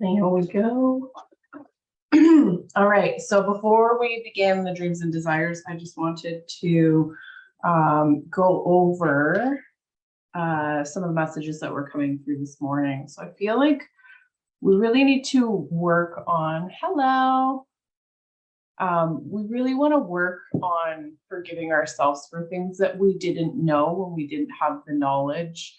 Here we go. All right, so before we begin the dreams and desires, I just wanted to go over some of the messages that were coming through this morning. So I feel like we really need to work on, we really want to work on forgiving ourselves for things that we didn't know when we didn't have the knowledge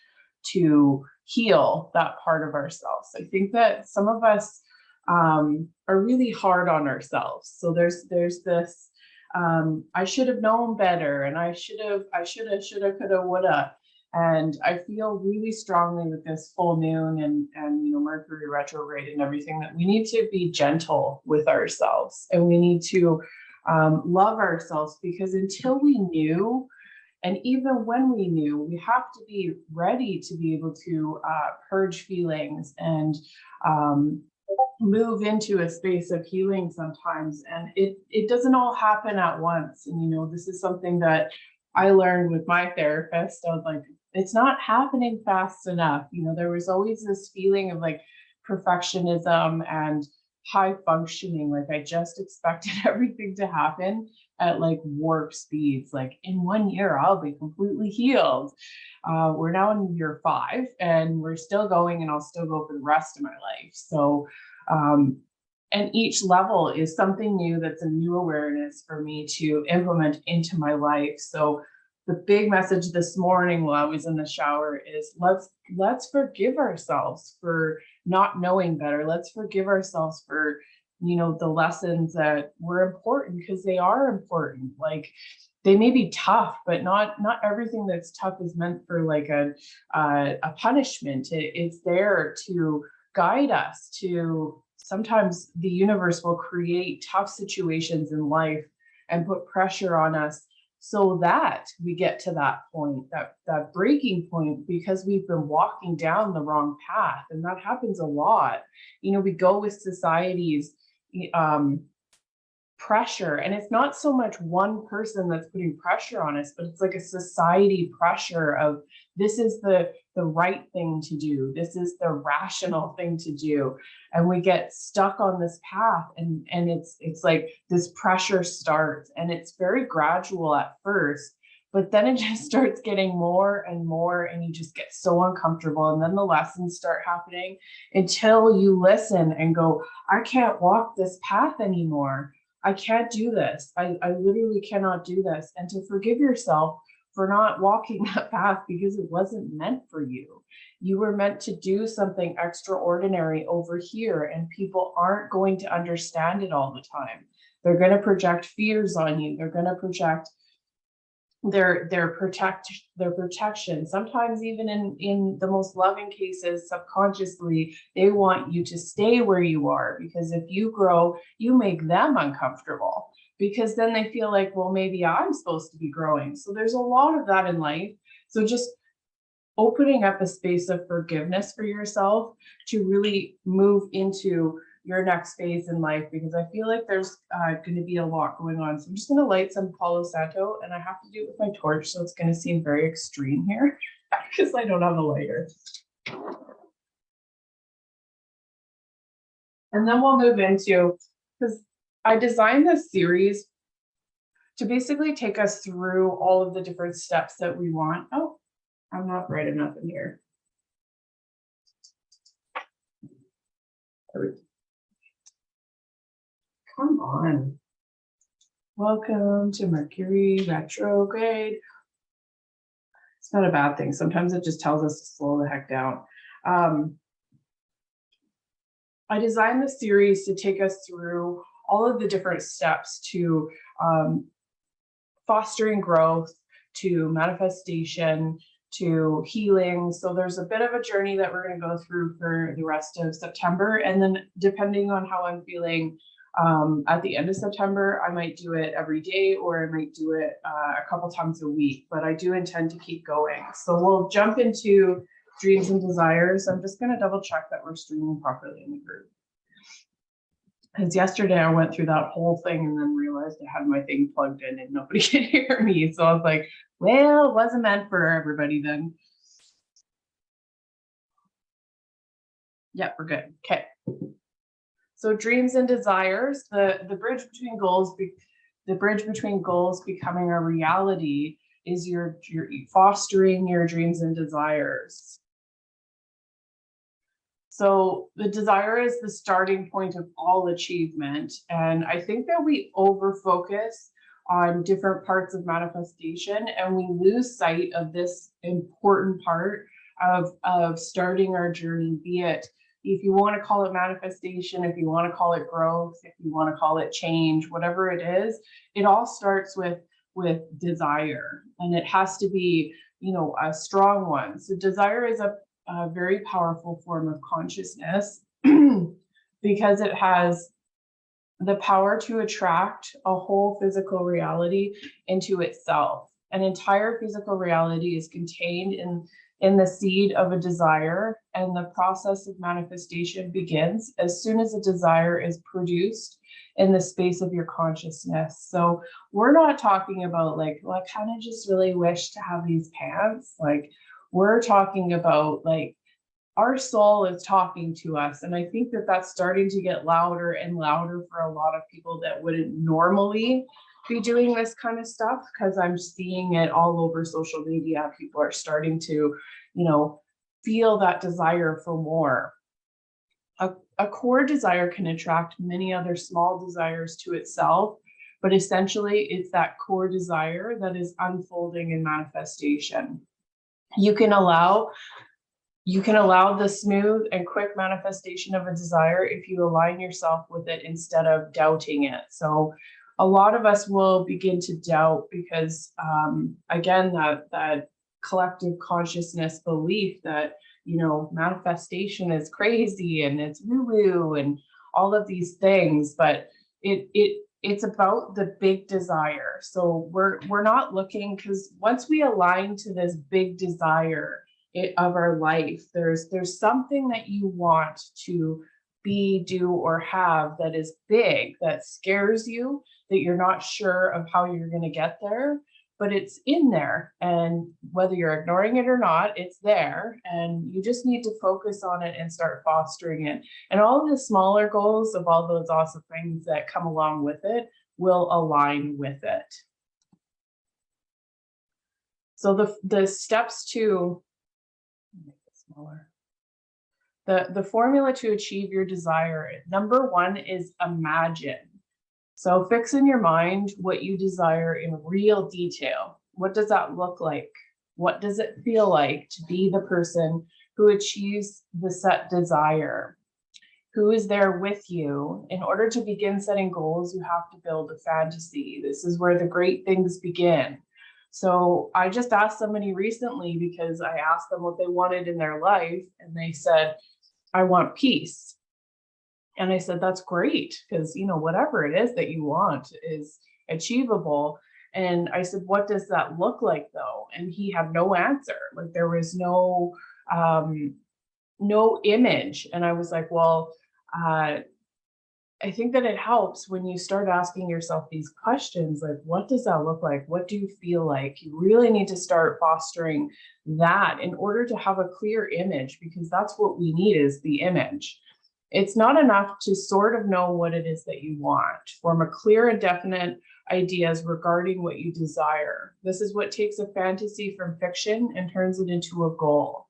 to heal that part of ourselves. I think that some of us are really hard on ourselves. So there's this, I should have known better, and I shoulda, coulda, woulda. And I feel really strongly with this full moon and Mercury retrograde and everything that we need to be gentle with ourselves, and we need to love ourselves, because until we knew, and even when we knew, we have to be ready to be able to purge feelings and move into a space of healing sometimes. And it doesn't all happen at once. And, this is something that I learned with my therapist. I was like, it's not happening fast enough. There was always this feeling of like perfectionism and high functioning. Like I just expected everything to happen at like warp speeds. Like in 1 year, I'll be completely healed. We're now in year 5 and we're still going, and I'll still go for the rest of my life. So, and each level is something new. That's a new awareness for me to implement into my life. So the big message this morning while I was in the shower is let's forgive ourselves for not knowing better. Let's forgive ourselves for, the lessons that were important, because they are important. Like they may be tough, but not everything that's tough is meant for like a punishment. It's there to guide us to, sometimes the universe will create tough situations in life and put pressure on us so that we get to that point, that breaking point, because we've been walking down the wrong path. And that happens a lot. We go with society's pressure, and it's not so much one person that's putting pressure on us, but it's like a society pressure of, this is the right thing to do, this is the rational thing to do, and we get stuck on this path, and it's like this pressure starts, and it's very gradual at first, but then it just starts getting more and more, and you just get so uncomfortable, and then the lessons start happening until you listen and go, I can't walk this path anymore. I can't do this. I literally cannot do this. And to forgive yourself for not walking that path, because it wasn't meant for you. You were meant to do something extraordinary over here, and people aren't going to understand it all the time. They're going to project fears on you. They're going to project their protection. Sometimes even in the most loving cases, subconsciously, they want you to stay where you are, because if you grow, you make them uncomfortable, because then they feel like, well, maybe I'm supposed to be growing. So there's a lot of that in life. So just opening up a space of forgiveness for yourself to really move into your next phase in life, because I feel like there's going to be a lot going on. So I'm just going to light some Palo Santo, and I have to do it with my torch, so it's going to seem very extreme here because I don't have a lighter. And then we'll move into, because I designed this series to basically take us through all of the different steps that we want. Oh, I'm not bright enough in here. There we go. Come on. Welcome to Mercury retrograde. It's not a bad thing. Sometimes it just tells us to slow the heck down. I designed the series to take us through all of the different steps to fostering growth, to manifestation, to healing. So there's a bit of a journey that we're going to go through for the rest of September. And then depending on how I'm feeling, at the end of September, I might do it every day, or I might do it a couple times a week, but I do intend to keep going. So we'll jump into dreams and desires. I'm just going to double check that we're streaming properly in the group. Because yesterday I went through that whole thing and then realized I had my thing plugged in and nobody could hear me. So I was like, well, it wasn't meant for everybody then. Yep, we're good. Okay. So dreams and desires, the bridge between goals becoming a reality is you're fostering your dreams and desires. So the desire is the starting point of all achievement. And I think that we over focus on different parts of manifestation and we lose sight of this important part of starting our journey, be it if you want to call it manifestation, if you want to call it growth, if you want to call it change, whatever it is, it all starts with desire, and it has to be, you know, a strong one. So desire is a very powerful form of consciousness because it has the power to attract a whole physical reality into itself. An entire physical reality is contained in the seed of a desire, and the process of manifestation begins as soon as a desire is produced in the space of your consciousness. So we're not talking about like, well, I kind of just really wish to have these pants. Like, we're talking about like our soul is talking to us. And I think that that's starting to get louder and louder for a lot of people that wouldn't normally be doing this kind of stuff, because I'm seeing it all over social media. People are starting to, you know, feel that desire for more. A core desire can attract many other small desires to itself, but essentially it's that core desire that is unfolding in manifestation. You can allow the smooth and quick manifestation of a desire if you align yourself with it instead of doubting it. So a lot of us will begin to doubt because, again, that collective consciousness belief that, you know, manifestation is crazy and it's woo-woo and all of these things, but it's about the big desire. So we're not looking, because once we align to this big desire of our life, there's something that you want to be, do, or have that is big, that scares you, that you're not sure of how you're going to get there, but it's in there. And whether you're ignoring it or not, it's there. And you just need to focus on it and start fostering it. And all of the smaller goals of all those awesome things that come along with it will align with it. So the steps to make it smaller. The formula to achieve your desire, number one is imagine. So fix in your mind what you desire in real detail. What does that look like? What does it feel like to be the person who achieves the set desire? Who is there with you? In order to begin setting goals, you have to build a fantasy. This is where the great things begin. So I just asked somebody recently, because I asked them what they wanted in their life, and they said, I want peace. And I said, that's great, because, you know, whatever it is that you want is achievable. And I said, what does that look like though? And he had no answer. Like, there was no image. And I was like, well, I think that it helps when you start asking yourself these questions, like, what does that look like? What do you feel like? You really need to start fostering that in order to have a clear image, because that's what we need, is the image. It's not enough to sort of know what it is that you want. Form a clear and definite ideas regarding what you desire. This is what takes a fantasy from fiction and turns it into a goal.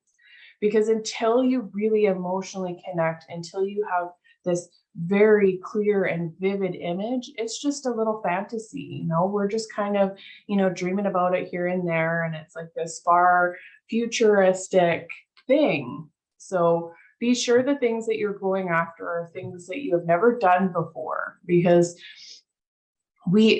Because until you really emotionally connect, until you have this very clear and vivid image, it's just a little fantasy, you know. We're just kind of, you know, dreaming about it here and there, and it's like this far futuristic thing. So be sure the things that you're going after are things that you have never done before, because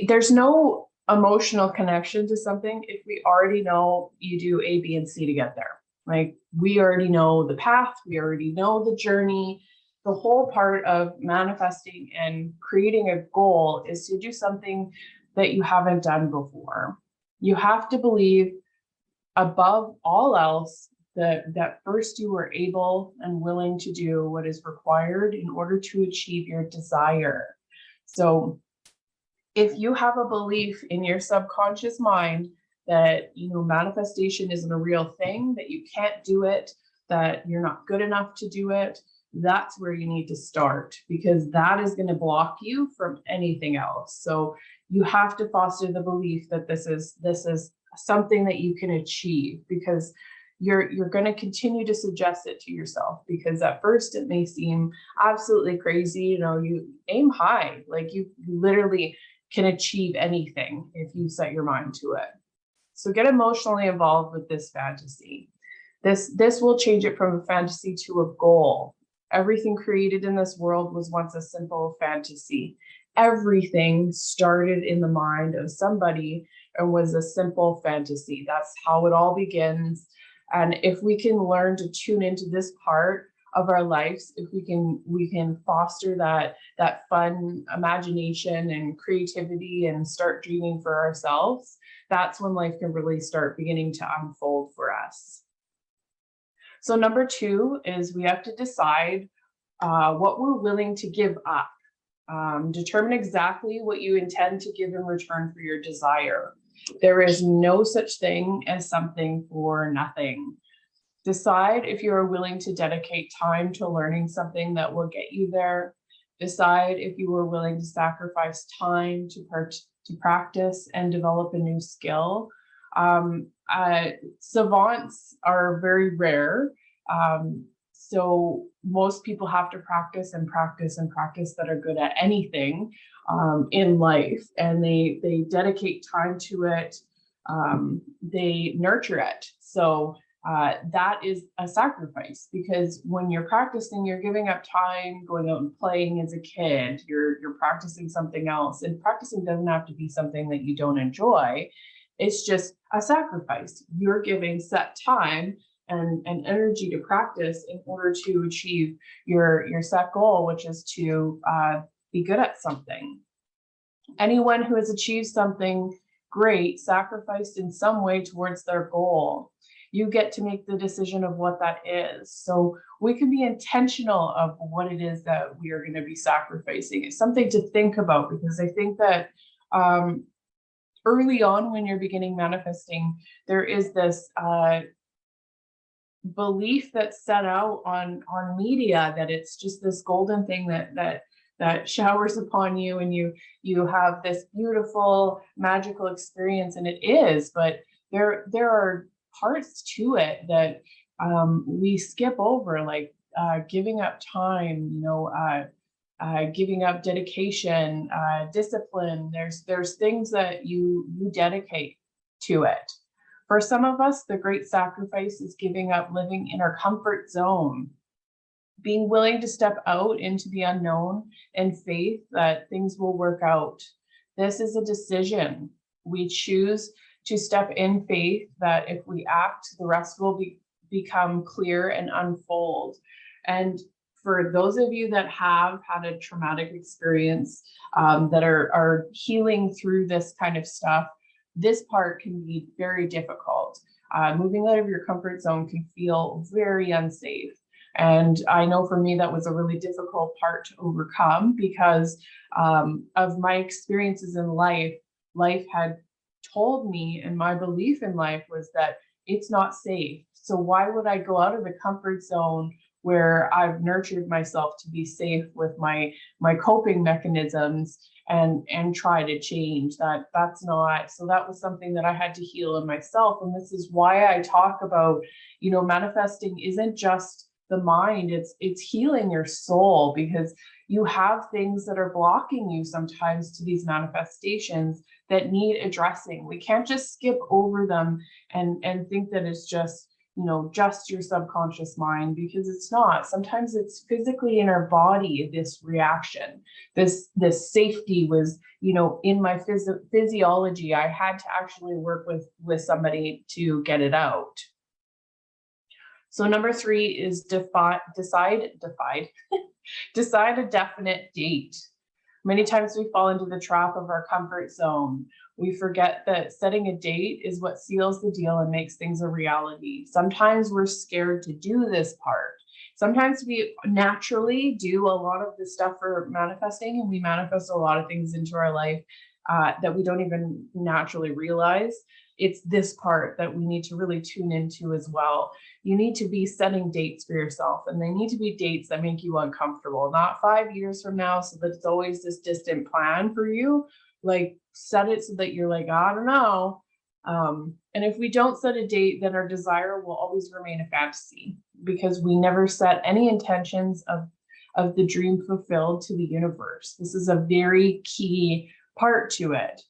there's no emotional connection to something if we already know you do A, B, and C to get there. Like, we already know the path, we already know the journey. The whole part of manifesting and creating a goal is to do something that you haven't done before. You have to believe above all else that first you were able and willing to do what is required in order to achieve your desire. So if you have a belief in your subconscious mind that, you know, manifestation isn't a real thing, that you can't do it, that you're not good enough to do it, that's where you need to start, because that is going to block you from anything else. So you have to foster the belief that this is something that you can achieve, because you're going to continue to suggest it to yourself, because at first it may seem absolutely crazy. You aim high, like you literally can achieve anything if you set your mind to it. So get emotionally involved with this fantasy. This will change it from a fantasy to a goal. Everything created in this world was once a simple fantasy. Everything started in the mind of somebody and was a simple fantasy. That's how it all begins. And if we can learn to tune into this part of our lives, if we can foster that fun imagination and creativity and start dreaming for ourselves, that's when life can really start beginning to unfold for us. So number 2 is we have to decide what we're willing to give up. Determine exactly what you intend to give in return for your desire. There is no such thing as something for nothing. Decide if you are willing to dedicate time to learning something that will get you there. Decide if you are willing to sacrifice time to practice and develop a new skill. Savants are very rare. So most people have to practice and practice and practice that are good at anything in life, and they dedicate time to it. They nurture it. So that is a sacrifice, because when you're practicing, you're giving up time, going out and playing as a kid. You're practicing something else, and practicing doesn't have to be something that you don't enjoy. It's just a sacrifice. You're giving set time and energy to practice in order to achieve your set goal, which is to be good at something. Anyone who has achieved something great sacrificed in some way towards their goal. You get to make the decision of what that is. So we can be intentional of what it is that we are going to be sacrificing. It's something to think about, because I think that early on when you're beginning manifesting, there is this belief that's set out on media that it's just this golden thing that showers upon you, and you have this beautiful magical experience, and it is, but there are parts to it that we skip over, like giving up time, giving up dedication, discipline. There's things that you dedicate to it. For some of us, the great sacrifice is giving up living in our comfort zone, being willing to step out into the unknown and faith that things will work out. This is a decision. We choose to step in faith that if we act, the rest will become clear and unfold. And for those of you that have had a traumatic experience, that are healing through this kind of stuff, this part can be very difficult. Moving out of your comfort zone can feel very unsafe. And I know for me, that was a really difficult part to overcome, because of my experiences in life. Life had told me, and my belief in life was that it's not safe. So why would I go out of the comfort zone where I've nurtured myself to be safe with my coping mechanisms and try to change that? That's not. So that was something that I had to heal in myself. And this is why I talk about, manifesting isn't just the mind, it's healing your soul, because you have things that are blocking you sometimes to these manifestations that need addressing. We can't just skip over them and think that it's just just your subconscious mind, because it's not. Sometimes it's physically in our body, this reaction, this safety was in my physiology. I had to actually work with somebody to get it out. So number 3 is decide a definite date. Many times we fall into the trap of our comfort zone. We forget that setting a date is what seals the deal and makes things a reality. Sometimes we're scared to do this part. Sometimes we naturally do a lot of the stuff for manifesting, and we manifest a lot of things into our life that we don't even naturally realize. It's this part that we need to really tune into as well. You need to be setting dates for yourself, and they need to be dates that make you uncomfortable, not 5 years from now, so that it's always this distant plan for you. Like, set it so that you're like, I don't know. And if we don't set a date, then our desire will always remain a fantasy, because we never set any intentions of the dream fulfilled to the universe. This is a very key part to it.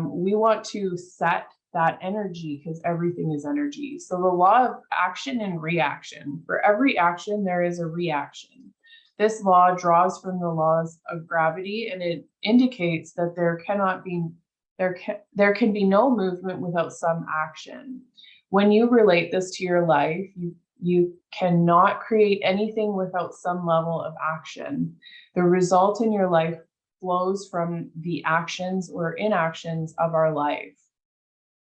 We want to set that energy, because everything is energy. So the law of action and reaction. For every action, there is a reaction. This law draws from the laws of gravity, and it indicates that there can be no movement without some action. When you relate this to your life, you cannot create anything without some level of action. The result in your life flows from the actions or inactions of our life.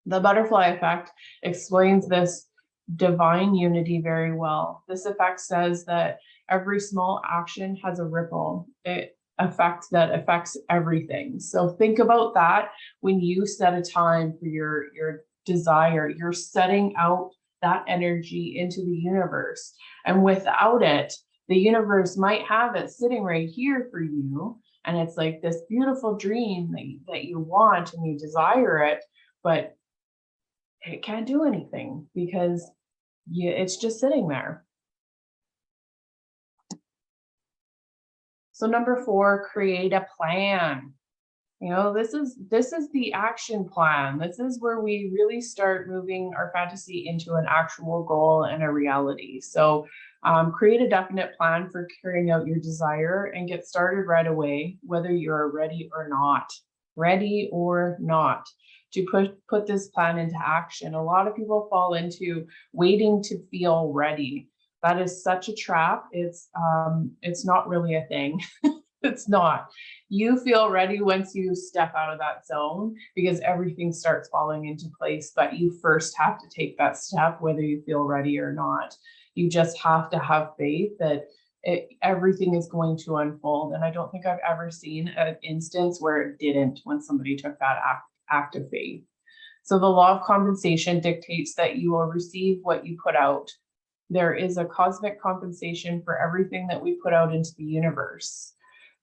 The butterfly effect explains this divine unity very well. This effect says that every small action has a ripple effect that affects everything. So think about that when you set a time for your desire. You're setting out that energy into the universe. And without it, the universe might have it sitting right here for you. And it's like this beautiful dream that you want and you desire it, but it can't do anything because it's just sitting there. So number 4, create a plan. This is the action plan. This is where we really start moving our fantasy into an actual goal and a reality. So create a definite plan for carrying out your desire and get started right away, whether you're ready or not. Ready or not, to put this plan into action. A lot of people fall into waiting to feel ready. That is such a trap. It's not really a thing. It's not. You feel ready once you step out of that zone, because everything starts falling into place. But you first have to take that step, whether you feel ready or not. You just have to have faith that everything is going to unfold. And I don't think I've ever seen an instance where it didn't, when somebody took that act of faith. So the law of compensation dictates that you will receive what you put out. There is a cosmic compensation for everything that we put out into the universe.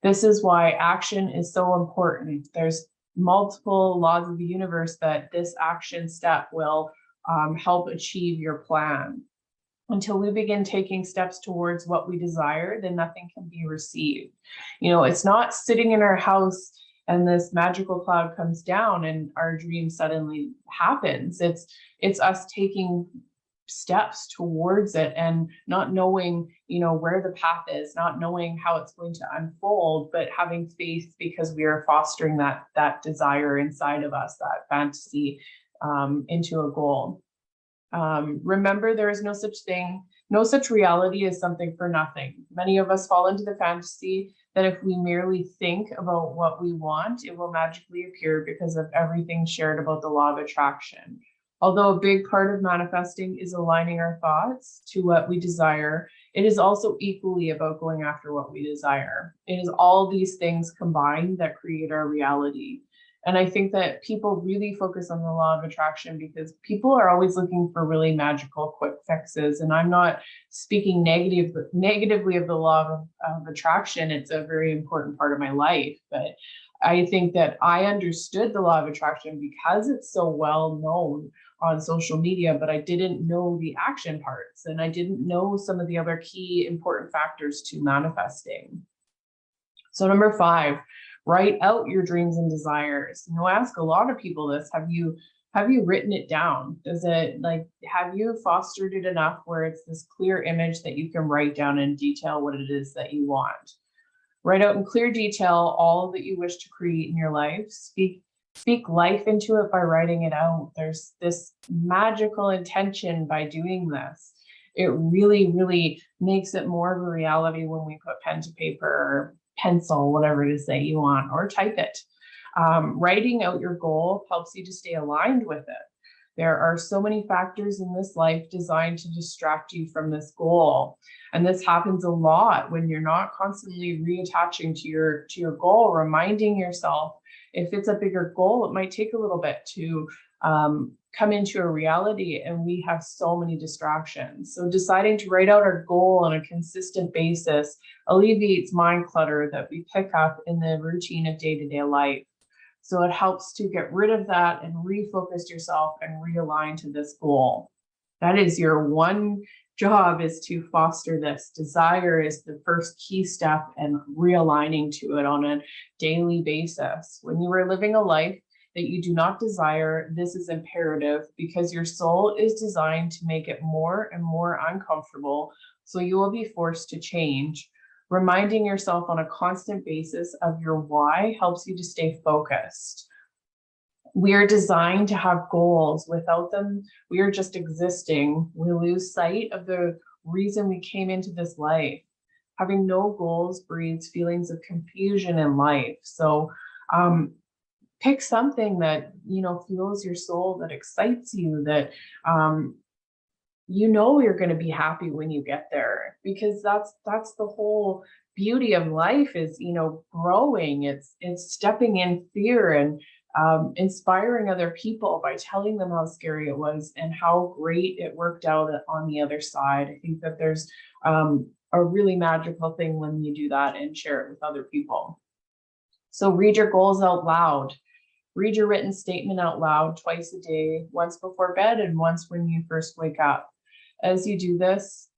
This is why action is so important. There's multiple laws of the universe that this action step will help achieve your plan. Until we begin taking steps towards what we desire, then nothing can be received. It's not sitting in our house and this magical cloud comes down and our dream suddenly happens. It's us taking steps towards it and not knowing, where the path is, not knowing how it's going to unfold, but having faith because we are fostering that desire inside of us, that fantasy into a goal. Remember, there is no such reality as something for nothing. Many of us fall into the fantasy that if we merely think about what we want, it will magically appear because of everything shared about the law of attraction. Although a big part of manifesting is aligning our thoughts to what we desire, it is also equally about going after what we desire. It is all these things combined that create our reality. And I think that people really focus on the law of attraction because people are always looking for really magical quick fixes. And I'm not speaking negatively of the law of attraction. It's a very important part of my life. But I think that I understood the law of attraction because it's so well known on social media, but I didn't know the action parts and I didn't know some of the other key important factors to manifesting. So number 5, write out your dreams and desires. I ask a lot of people this. Have you written it down? Have you fostered it enough where it's this clear image that you can write down in detail what it is that you want? Write out in clear detail all that you wish to create in your life. Speak life into it by writing it out. There's this magical intention by doing this. It really, really makes it more of a reality when we put pen to paper or pencil, whatever it is that you want, or type it. Writing out your goal helps you to stay aligned with it. There are so many factors in this life designed to distract you from this goal. And this happens a lot when you're not constantly reattaching to your goal, reminding yourself if it's a bigger goal, it might take a little bit to come into a reality, and we have so many distractions. So deciding to write out our goal on a consistent basis alleviates mind clutter that we pick up in the routine of day-to-day life. So it helps to get rid of that and refocus yourself and realign to this goal. That is your one job, is to foster this. Desire is the first key step, and realigning to it on a daily basis. When you are living a life that you do not desire, this is imperative, because your soul is designed to make it more and more uncomfortable, so you will be forced to change. Reminding yourself on a constant basis of your why helps you to stay focused. We are designed to have goals. Without them, we are just existing. We lose sight of the reason we came into this life. Having no goals breeds feelings of confusion in life. So pick something that, fuels your soul, that excites you, that you're going to be happy when you get there, because that's the whole beauty of life, is growing. It's stepping in fear and inspiring other people by telling them how scary it was and how great it worked out on the other side. I think that there's a really magical thing when you do that and share it with other people. So read your goals out loud. Read your written statement out loud twice a day, once before bed and once when you first wake up. As you do this,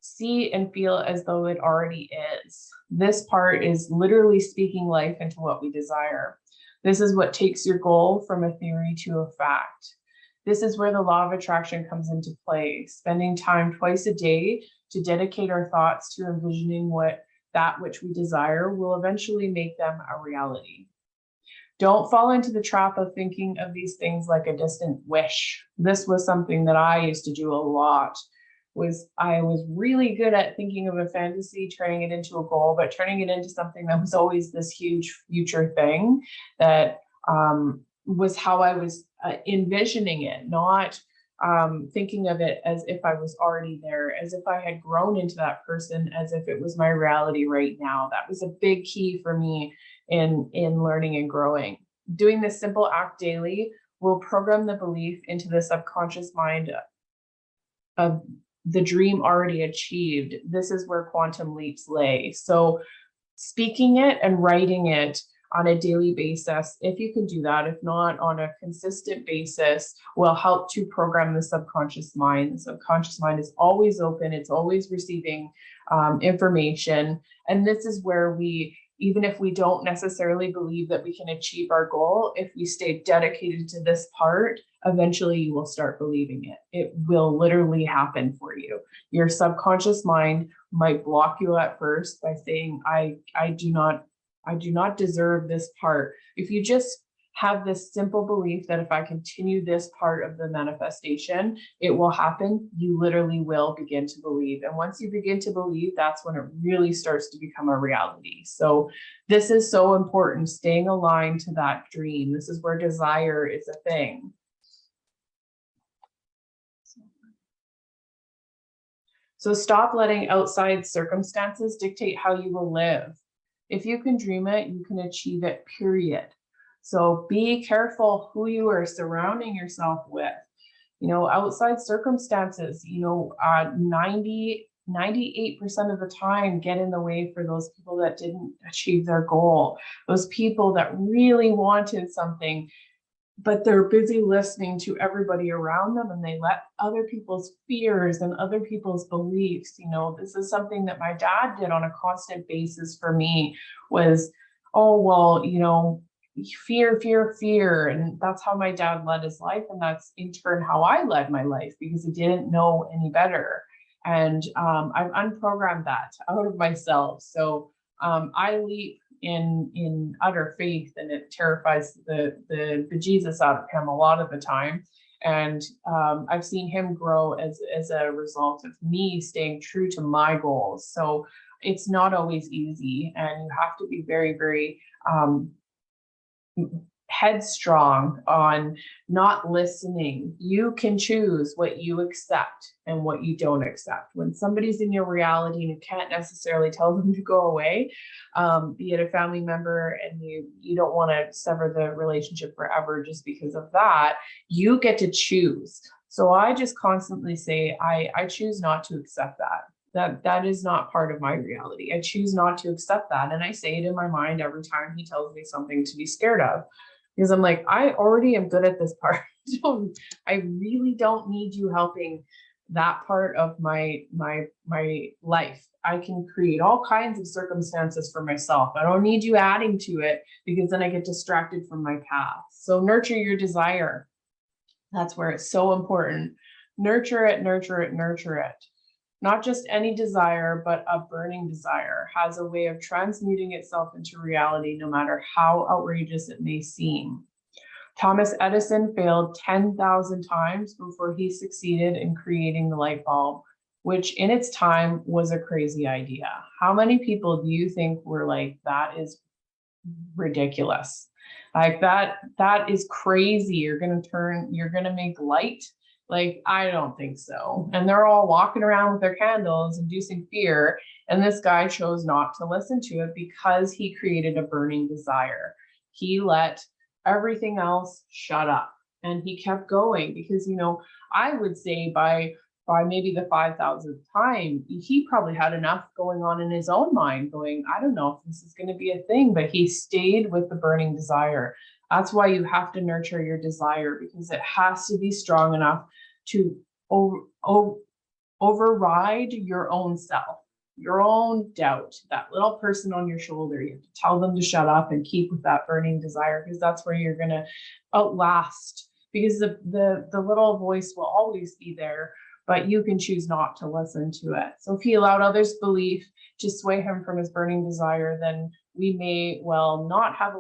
see and feel as though it already is. This part is literally speaking life into what we desire. This is what takes your goal from a theory to a fact. This is where the law of attraction comes into play. Spending time twice a day to dedicate our thoughts to envisioning that which we desire will eventually make them a reality. Don't fall into the trap of thinking of these things like a distant wish. This was something that I used to do a lot. I was really good at thinking of a fantasy, turning it into a goal, but turning it into something that was always this huge future thing that was how I was envisioning it, not thinking of it as if I was already there, as if I had grown into that person, as if it was my reality right now. That was a big key for me in learning and growing. Doing this simple act daily will program the belief into the subconscious mind of the dream already achieved. This is where quantum leaps lay. So speaking it and writing it on a daily basis, if you can do that, if not on a consistent basis, will help to program the subconscious mind. The subconscious mind is always open. It's always receiving information. And this is where even if we don't necessarily believe that we can achieve our goal, if we stay dedicated to this part, eventually you will start believing it. It will literally happen for you. Your subconscious mind might block you at first by saying, I do not deserve this part. If you just have this simple belief that if I continue this part of the manifestation, it will happen, you literally will begin to believe. And once you begin to believe, that's when it really starts to become a reality. So this is so important, staying aligned to that dream. This is where desire is a thing. So stop letting outside circumstances dictate how you will live. If you can dream it, you can achieve it, period. So be careful who you are surrounding yourself with. Outside circumstances, 98% of the time get in the way for those people that didn't achieve their goal, those people that really wanted something, but they're busy listening to everybody around them, and they let other people's fears and other people's beliefs, this is something that my dad did on a constant basis for me, was, oh, well, fear. And that's how my dad led his life. And that's in turn how I led my life, because he didn't know any better. And I've unprogrammed that out of myself. So I leap in utter faith, and it terrifies the bejesus out of him a lot of the time. And I've seen him grow as a result of me staying true to my goals. So it's not always easy, and you have to be very, very headstrong on not listening. You can choose what you accept and what you don't accept. When somebody's in your reality and you can't necessarily tell them to go away, be it a family member, and you don't want to sever the relationship forever just because of that, you get to choose. So I just constantly say, I choose not to accept that is not part of my reality. I choose not to accept that. And I say it in my mind every time he tells me something to be scared of, because I'm like, I already am good at this part. I really don't need you helping that part of my life. I can create all kinds of circumstances for myself. I don't need you adding to it, because then I get distracted from my path. So nurture your desire. That's where it's so important. Nurture it, nurture it, nurture it. Not just any desire, but a burning desire has a way of transmuting itself into reality, no matter how outrageous it may seem. Thomas Edison failed 10,000 times before he succeeded in creating the light bulb, which in its time was a crazy idea. How many people do you think were like, that is ridiculous? Like that is crazy. You're going to make light. Like, I don't think so. And they're all walking around with their candles, inducing fear. And this guy chose not to listen to it because he created a burning desire. He let everything else shut up, and he kept going, because, I would say by maybe the 5,000th time, he probably had enough going on in his own mind, going, I don't know if this is going to be a thing, but he stayed with the burning desire. That's why you have to nurture your desire, because it has to be strong enough to override your own self, your own doubt, that little person on your shoulder. You have to tell them to shut up and keep with that burning desire, because that's where you're going to outlast, because the little voice will always be there, but you can choose not to listen to it. So if he allowed others' belief to sway him from his burning desire, then we may well not have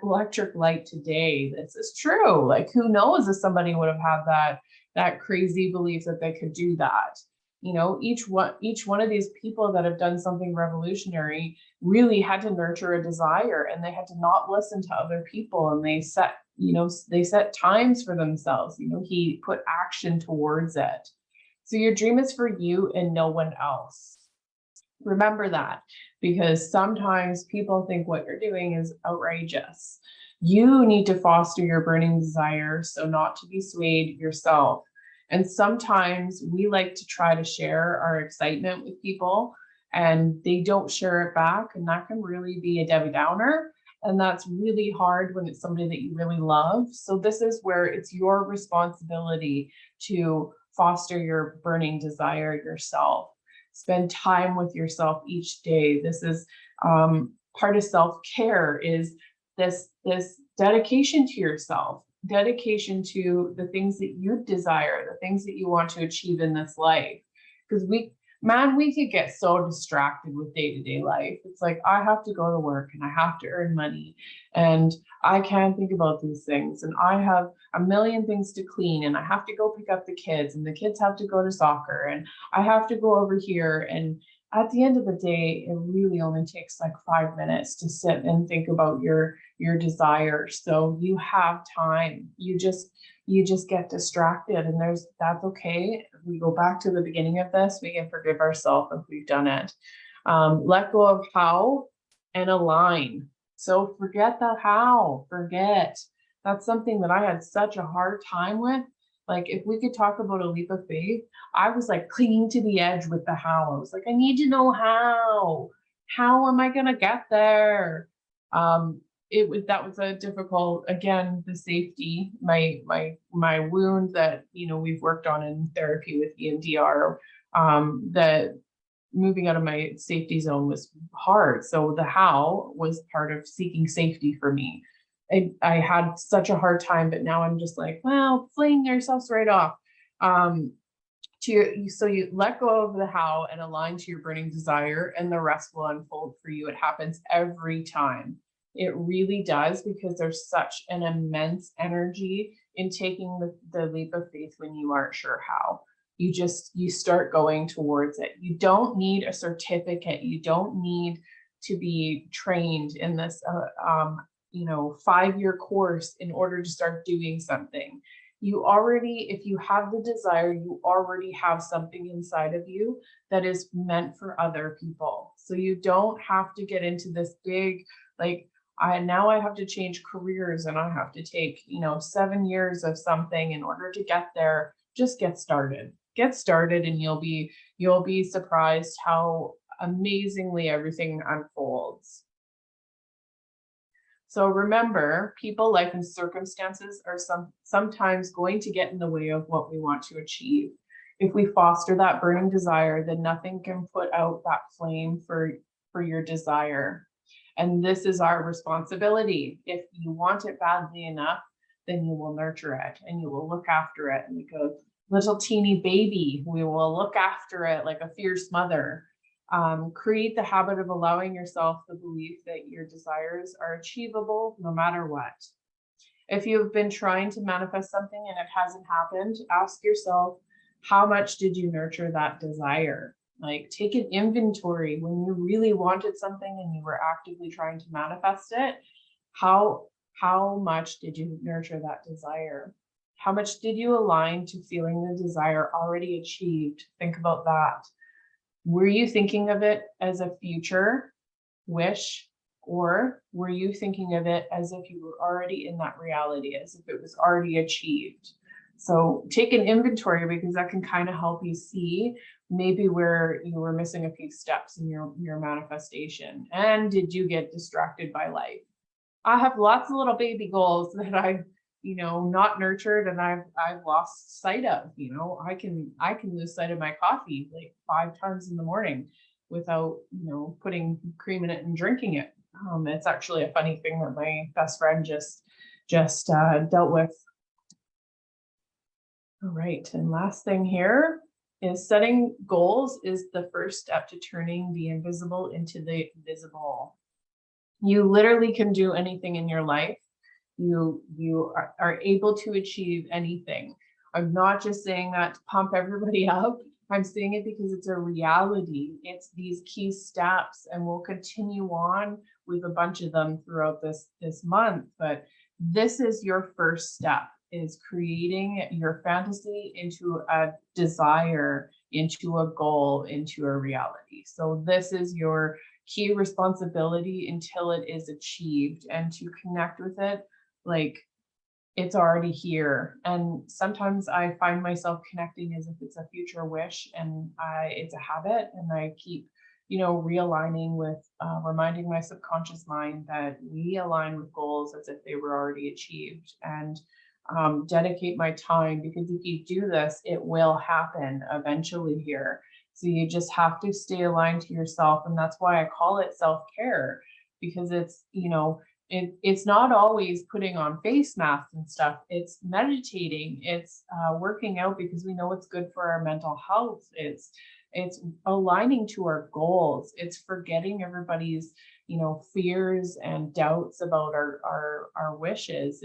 electric light today. This is true. Like, who knows if somebody would have had that crazy belief that they could do that. Each one of these people that have done something revolutionary really had to nurture a desire, and they had to not listen to other people, and they set times for themselves. He put action towards it. So your dream is for you and no one else. Remember that, because sometimes people think what you're doing is outrageous. You need to foster your burning desire, so not to be swayed yourself. And sometimes we like to try to share our excitement with people, and they don't share it back, and that can really be a Debbie Downer. And that's really hard when it's somebody that you really love. So this is where it's your responsibility to foster your burning desire yourself. Spend time with yourself each day. This is part of self-care, is this dedication to yourself, dedication to the things that you desire, the things that you want to achieve in this life. Because we could get so distracted with day-to-day life. It's like, I have to go to work and I have to earn money, and I can't think about these things, and I have a million things to clean, and I have to go pick up the kids, and the kids have to go to soccer, and I have to go over here. And at the end of the day, it really only takes like 5 minutes to sit and think about your desires. So you have time. You just get distracted, and that's okay. We go back to the beginning of this. We can forgive ourselves if we've done it. Let go of how and align. So forget the how. Forget. That's something that I had such a hard time with. Like, if we could talk about a leap of faith, I was like clinging to the edge with the how. I was like, I need to know how. How am I gonna get there? That was a difficult, again, the safety, my wound that we've worked on in therapy with EMDR, that moving out of my safety zone was hard. So the how was part of seeking safety for me. I had such a hard time, but now I'm just like, well, fling yourselves right off. So you let go of the how and align to your burning desire, and the rest will unfold for you. It happens every time. It really does, because there's such an immense energy in taking the leap of faith when you aren't sure how. You start going towards it. You don't need a certificate. You don't need to be trained in this 5-year course in order to start doing something. You already, if you have the desire, you already have something inside of you that is meant for other people. So you don't have to get into this big, like, I have to change careers and I have to take, 7 years of something in order to get there. Just get started. Get started and you'll be surprised how amazingly everything unfolds. So remember, people, life, and circumstances are sometimes going to get in the way of what we want to achieve. If we foster that burning desire, then nothing can put out that flame for your desire. And this is our responsibility. If you want it badly enough, then you will nurture it and you will look after it. And like a little teeny baby, we will look after it like a fierce mother. Create the habit of allowing yourself the belief that your desires are achievable no matter what. If you've been trying to manifest something and it hasn't happened, ask yourself, how much did you nurture that desire? Like, take an inventory when you really wanted something and you were actively trying to manifest it. How much did you nurture that desire? How much did you align to feeling the desire already achieved? Think about that. Were you thinking of it as a future wish, or were you thinking of it as if you were already in that reality, as if it was already achieved? So take an inventory, because that can kind of help you see maybe where you were missing a few steps in your manifestation. And did you get distracted by life? I have lots of little baby goals that I've not nurtured and I've lost sight of. I can lose sight of my coffee like 5 times in the morning without putting cream in it and drinking it. It's actually a funny thing that my best friend just dealt with. All right, and last thing here is setting goals is the first step to turning the invisible into the visible. You literally can do anything in your life. You are able to achieve anything. I'm not just saying that to pump everybody up. I'm saying it because it's a reality. It's these key steps, and we'll continue on with a bunch of them throughout this month. But this is your first step, is creating your fantasy into a desire, into a goal, into a reality. So this is your key responsibility until it is achieved, and to connect with it like it's already here. And sometimes I find myself connecting as if it's a future wish, and it's a habit, and I keep realigning with reminding my subconscious mind that we align with goals as if they were already achieved, and dedicate my time, because if you do this, it will happen eventually here. So you just have to stay aligned to yourself. And that's why I call it self-care, because it's it's not always putting on face masks and stuff. It's meditating. It's working out, because we know it's good for our mental health. It's aligning to our goals. It's forgetting everybody's fears and doubts about our wishes.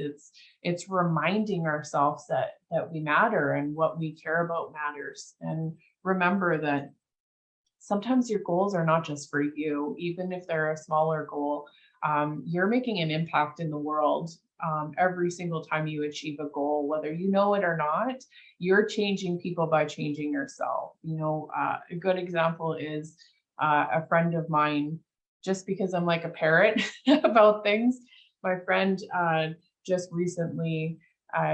It's reminding ourselves that we matter and what we care about matters. And remember that sometimes your goals are not just for you, even if they're a smaller goal. You're making an impact in the world every single time you achieve a goal, whether you know it or not. You're changing people by changing yourself. A good example is a friend of mine. Just because I'm like a parrot about things, my friend just recently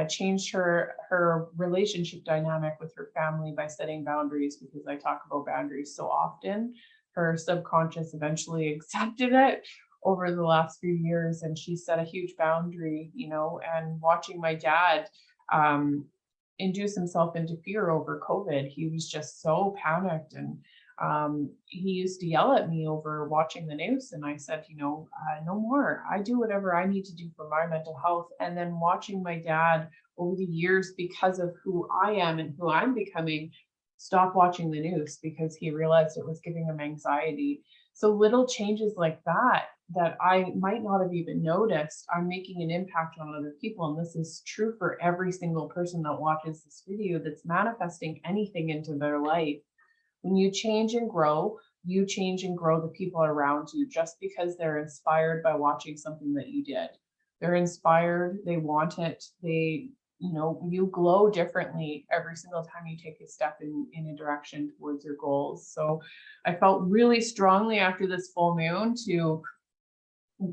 changed her relationship dynamic with her family by setting boundaries, because I talk about boundaries so often. Her subconscious eventually accepted it over the last few years, and she set a huge boundary, and watching my dad induce himself into fear over COVID, he was just so panicked, and he used to yell at me over watching the news. And I said, no more. I do whatever I need to do for my mental health. And then watching my dad over the years, because of who I am and who I'm becoming, stop watching the news because he realized it was giving him anxiety. So little changes like that I might not have even noticed, I'm making an impact on other people. And this is true for every single person that watches this video that's manifesting anything into their life. When you change and grow, you change and grow the people around you just because they're inspired by watching something that you did. They're inspired, they want it, you glow differently every single time you take a step in a direction towards your goals. So I felt really strongly after this full moon to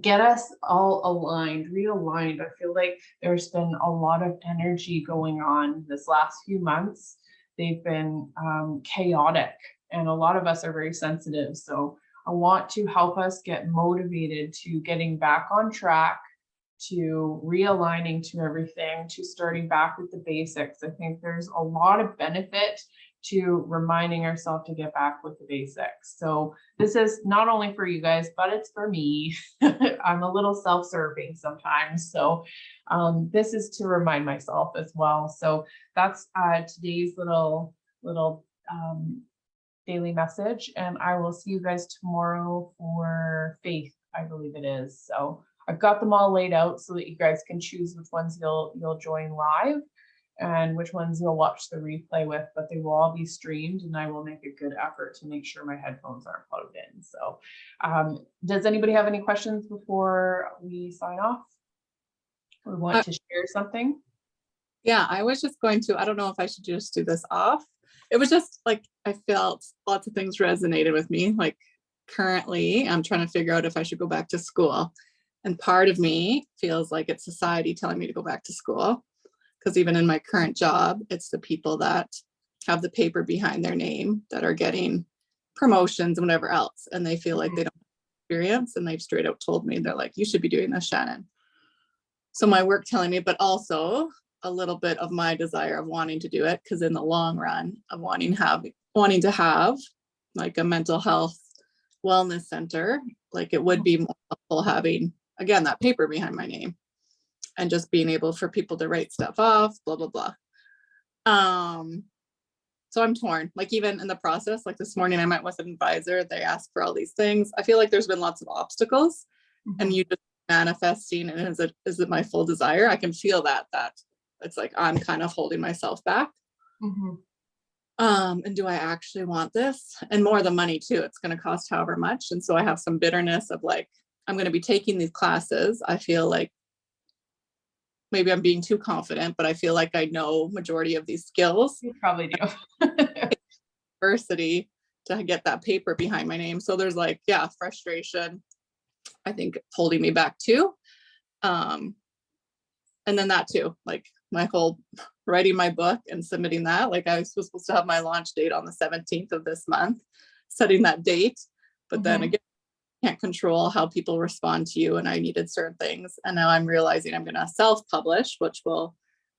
get us all aligned, realigned. I feel like there's been a lot of energy going on this last few months. They've been chaotic, and a lot of us are very sensitive. So I want to help us get motivated to getting back on track, to realigning to everything, to starting back with the basics. I think there's a lot of benefit to reminding ourselves to get back with the basics. So this is not only for you guys, but it's for me. I'm a little self-serving sometimes. So this is to remind myself as well. So that's today's little daily message. And I will see you guys tomorrow for faith, I believe it is. So I've got them all laid out so that you guys can choose which ones you'll join live and which ones you'll watch the replay with, but they will all be streamed, and I will make a good effort to make sure my headphones aren't plugged in. So does anybody have any questions before we sign off or want to share something? Yeah, I was just going to, I don't know if I should just do this off. It was just like, I felt lots of things resonated with me. Like currently I'm trying to figure out if I should go back to school. And part of me feels like it's society telling me to go back to school. Because even in my current job, it's the people that have the paper behind their name that are getting promotions and whatever else. And they feel like they don't have experience. And they've straight out told me, they're like, you should be doing this, Shannon. So my work telling me, but also a little bit of my desire of wanting to do it. Because in the long run of wanting to have like a mental health wellness center, like it would be more helpful having, again, that paper behind my name. And just being able for people to write stuff off, blah, blah, blah. So I'm torn, like even in the process, like this morning I met with an advisor, they asked for all these things. I feel like there's been lots of obstacles and you just manifesting, and is it my full desire? I can feel that it's like, I'm kind of holding myself back. And do I actually want this? And more the money too, it's going to cost however much. And so I have some bitterness of like, I'm going to be taking these classes. I feel like maybe I'm being too confident, but I feel like I know majority of these skills. You probably do. University to get that paper behind my name. So there's like, yeah, frustration, I think holding me back too. And then that too, like my whole writing my book and submitting that, like I was supposed to have my launch date on the 17th of this month, setting that date. But then again, can't control how people respond to you, and I needed certain things, and now I'm realizing I'm going to self-publish, which will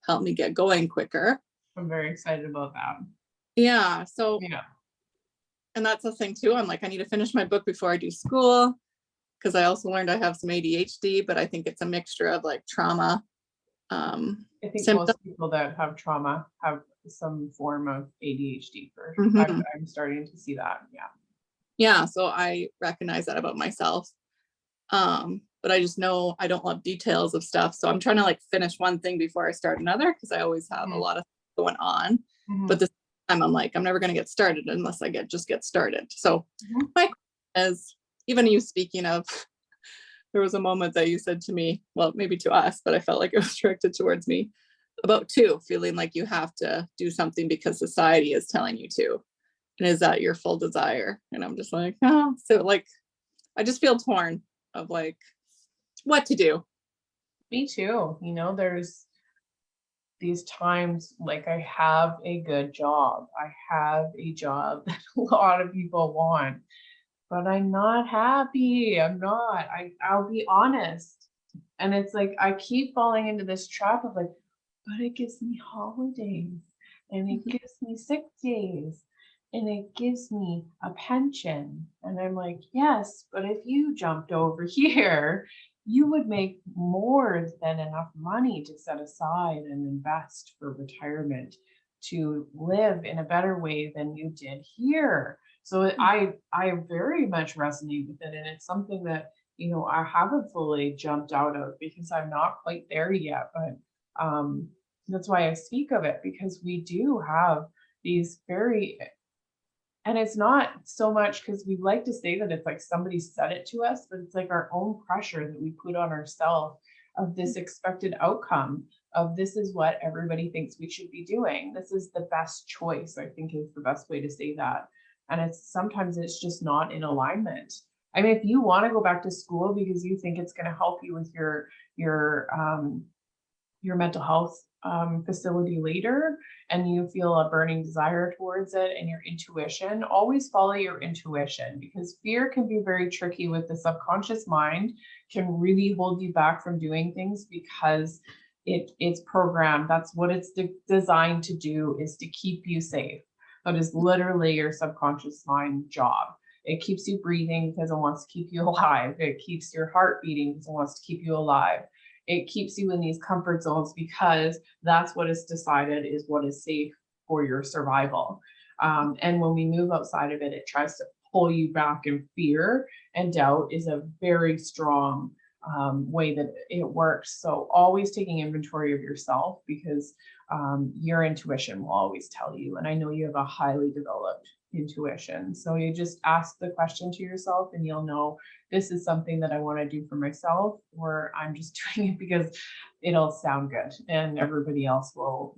help me get going quicker. I'm very excited about that. Yeah, so yeah, and that's the thing too, I'm like, I need to finish my book before I do school, because I also learned I have some ADHD, but I think it's a mixture of like trauma. I think symptoms. most people that have trauma have some form of ADHD for I'm starting to see that. Yeah, so I recognize that about myself. But I just know I don't love details of stuff. So I'm trying to like finish one thing before I start another, because I always have a lot of going on. But this time I'm like, I'm never going to get started unless I just get started. So my question is, even you speaking of, there was a moment that you said to me, well, maybe to us, but I felt like it was directed towards me, about feeling like you have to do something because society is telling you to. And is that your full desire? And I'm just like, oh, so like, I just feel torn of like what to do. Me too. There's these times like I have a good job. I have a job that a lot of people want, but I'm not happy. I'm not. I'll be honest. And it's like I keep falling into this trap of like, but it gives me holidays and it gives me sick days and it gives me a pension. And I'm like, yes, but if you jumped over here, you would make more than enough money to set aside and invest for retirement to live in a better way than you did here. So I very much resonate with it. And it's something that, I haven't fully jumped out of because I'm not quite there yet. But that's why I speak of it, because we do have these very And it's not so much because we like to say that it's like somebody said it to us, but it's like our own pressure that we put on ourselves of this expected outcome of this is what everybody thinks we should be doing. This is the best choice, I think is the best way to say that. And it's sometimes it's just not in alignment. I mean, if you want to go back to school because you think it's going to help you with your mental health facility later, and you feel a burning desire towards it and your intuition, always follow your intuition, because fear can be very tricky with the subconscious mind, can really hold you back from doing things because it's programmed. That's what it's designed to do, is to keep you safe. That is literally your subconscious mind job. It keeps you breathing because it wants to keep you alive. It keeps your heart beating because it wants to keep you alive. It keeps you in these comfort zones because that's what is decided is what is safe for your survival. And when we move outside of it, it tries to pull you back, and fear and doubt is a very strong way that it works. So always taking inventory of yourself, because your intuition will always tell you. And I know you have a highly developed intuition. So you just ask the question to yourself and you'll know, this is something that I want to do for myself, or I'm just doing it because it'll sound good and everybody else will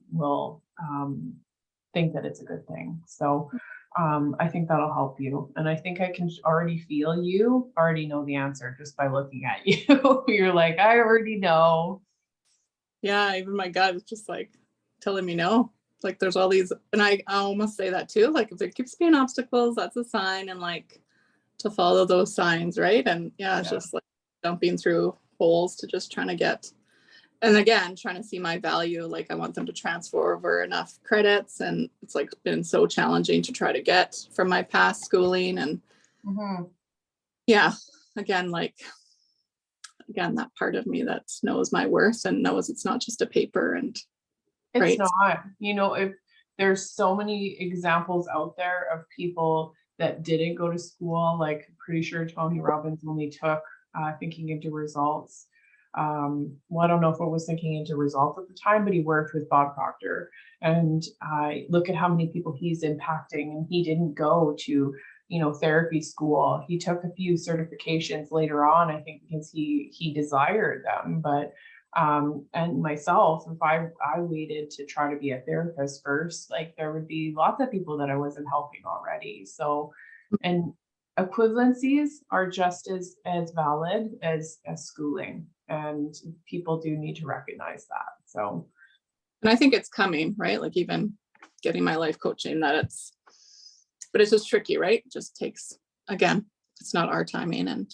think that it's a good thing. So I think that'll help you. And I think I can already feel you already know the answer just by looking at you. You're like, I already know. Yeah, even my gut is just like telling me no. Like there's all these, and I almost say that too. Like if there keeps being obstacles, that's a sign, and like to follow those signs, right? And yeah, it's just like jumping through holes to just trying to get, and again, trying to see my value. Like I want them to transfer over enough credits, and it's like been so challenging to try to get from my past schooling. And yeah, again, that part of me that knows my worth and knows it's not just a paper. And it's right. not, if there's so many examples out there of people that didn't go to school, like pretty sure Tony Robbins only took thinking into results. Well, I don't know if it was thinking into results at the time, but he worked with Bob Proctor, and look at how many people he's impacting. And he didn't go to therapy school. He took a few certifications later on, I think, because he desired them. But and myself, if I waited to try to be a therapist first, like there would be lots of people that I wasn't helping already. So, and equivalencies are just as valid as schooling, and people do need to recognize that. So, and I think it's coming, right? Like even getting my life coaching, but it's just tricky, right? It just takes, again, it's not our timing,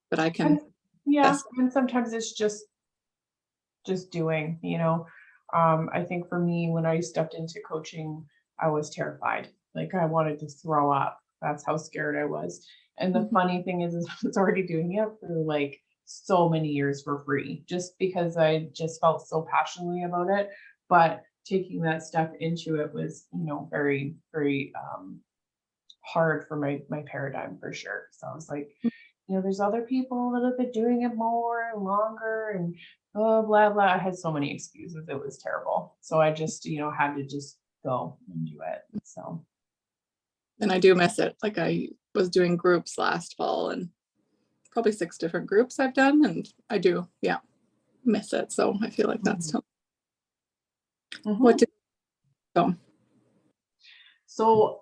but I can. And sometimes it's just doing, I think for me, when I stepped into coaching, I was terrified. Like I wanted to throw up. That's how scared I was. And the funny thing is I was already doing it for like so many years for free, just because I just felt so passionately about it. But taking that step into it was, very, very hard for my paradigm for sure. So I was like, there's other people that have been doing it more and longer and blah, blah, blah. I had so many excuses. It was terrible. So I just, had to just go and do it. So. And I do miss it. Like I was doing groups last fall, and probably 6 different groups I've done. And I do, miss it. So I feel like that's what to So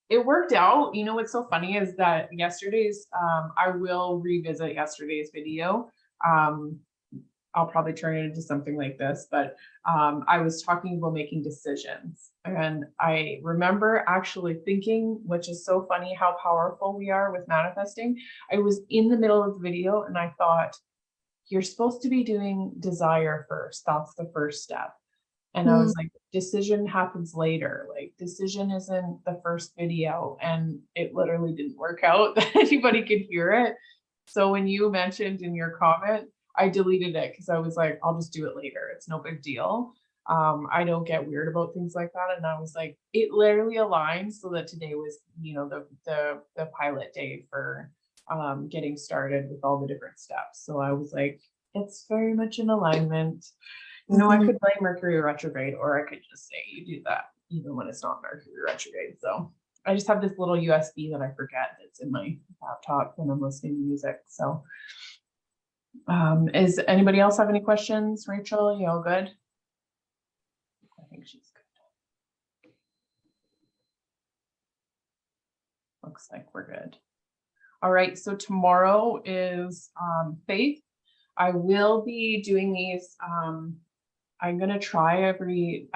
it worked out. What's so funny is that yesterday's, I will revisit yesterday's video. I'll probably turn it into something like this, but I was talking about making decisions. And I remember actually thinking, which is so funny how powerful we are with manifesting. I was in the middle of the video and I thought, you're supposed to be doing desire first. That's the first step. And I was like, decision happens later. Like decision isn't the first video. And it literally didn't work out that anybody could hear it. So when you mentioned in your comment, I deleted it because I was like, I'll just do it later. It's no big deal. I don't get weird about things like that. And I was like, it literally aligns so that today was, the pilot day for getting started with all the different steps. So I was like, it's very much in alignment. I could blame Mercury retrograde, or I could just say you do that even when it's not Mercury retrograde. So I just have this little USB that I forget that's in my laptop when I'm listening to music. So is anybody else have any questions? Rachel, you all good? I think she's good. Looks like we're good. All right, so tomorrow is faith. I will be doing these. I'm gonna try every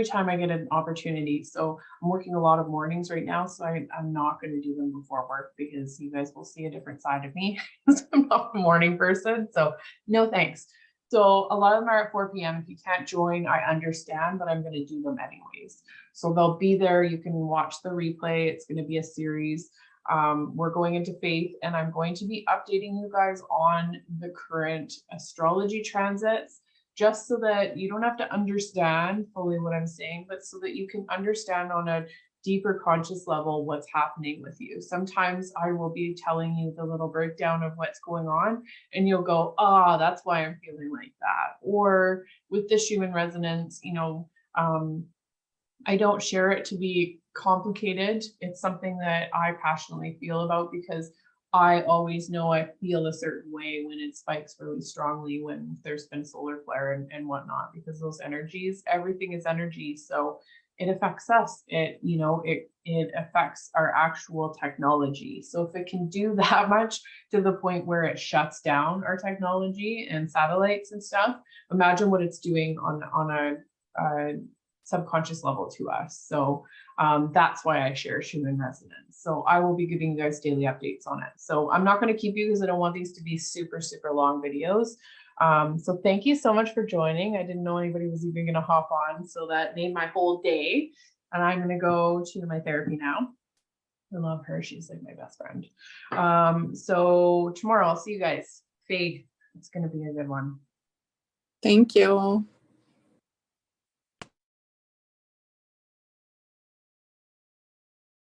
time I get an opportunity. So I'm working a lot of mornings right now, so I'm not going to do them before work because you guys will see a different side of me. I'm not a morning person, so no thanks. So a lot of them are at 4 p.m. If you can't join, I understand, but I'm going to do them anyways. So they'll be there. You can watch the replay. It's going to be a series. We're going into faith, and I'm going to be updating you guys on the current astrology transits, just so that you don't have to understand fully what I'm saying, but so that you can understand on a deeper conscious level what's happening with you. Sometimes I will be telling you the little breakdown of what's going on, and you'll go, ah, that's why I'm feeling like that. Or with the Schumann resonance, I don't share it to be complicated. It's something that I passionately feel about because I always know I feel a certain way when it spikes really strongly, when there's been solar flare and whatnot, because those energies, everything is energy. So it affects us. It affects our actual technology. So if it can do that much to the point where it shuts down our technology and satellites and stuff, imagine what it's doing on a subconscious level to us. So that's why I share Schumann resonance. So I will be giving you guys daily updates on it. So I'm not going to keep you because I don't want these to be super, super long videos. So thank you so much for joining. I didn't know anybody was even going to hop on, so that made my whole day. And I'm going to go to my therapy now. I love her. She's like my best friend. So tomorrow I'll see you guys. Faith. It's going to be a good one. Thank you.